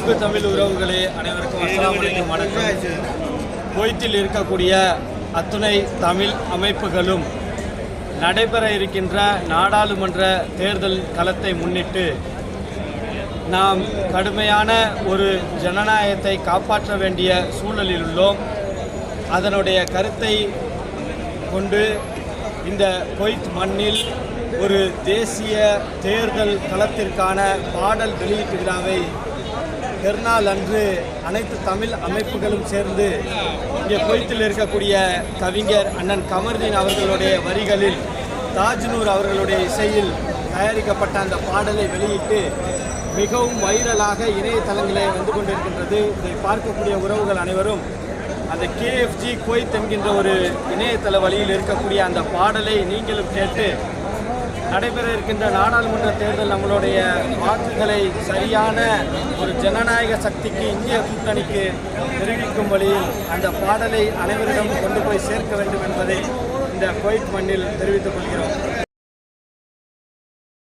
அன்பு தமிழ் உறவுகளே, அனைவருக்கும் அஸ்ஸலாமு அலைக்கும். வணக்கம். குவைத்தில் இருக்கக்கூடிய அத்துணை தமிழ் அமைப்புகளும் நடைபெற இருக்கின்ற நாடாளுமன்ற தேர்தல் களத்தை முன்னிட்டு நாம் கடுமையான ஒரு ஜனநாயகத்தை காப்பாற்ற வேண்டிய சூழலில் உள்ளோம். அதனுடைய கருத்தை கொண்டு இந்த குவைத் மண்ணில் ஒரு தேசிய தேர்தல் களத்திற்கான பாடல் வெளியீட்டு விழாவை பெருநாள் அன்று அனைத்து தமிழ் அமைப்புகளும் சேர்ந்து இங்கே குவைத்தில் இருக்கக்கூடிய கவிஞர் அண்ணன் கமருதீன் அவர்களுடைய வரிகளில் தாஜ்நூர் அவர்களுடைய இசையில் தயாரிக்கப்பட்ட அந்த பாடலை வெளியிட்டு மிகவும் வைரலாக இணையதளங்களே வந்து கொண்டிருக்கின்றது. இதை பார்க்கக்கூடிய உறவுகள் அனைவரும் அந்த KFG குவைத் என்கின்ற ஒரு இணையதள வழியில் இருக்கக்கூடிய அந்த பாடலை நீங்களும் கேட்டு நடைபெற இருக்கின்ற நாடாளுமன்ற தேர்தல் நம்மளுடைய வாக்குகளை சரியான ஒரு ஜனநாயக சக்திக்கு, இந்திய கூட்டணிக்கு தெரிவிக்கும் வழியில் அந்த பாடலை அனைவரிடம் கொண்டு போய் சேர்க்க வேண்டும் என்பதை இந்த குவைத் மண்ணில் தெரிவித்துக் கொள்கிறோம்.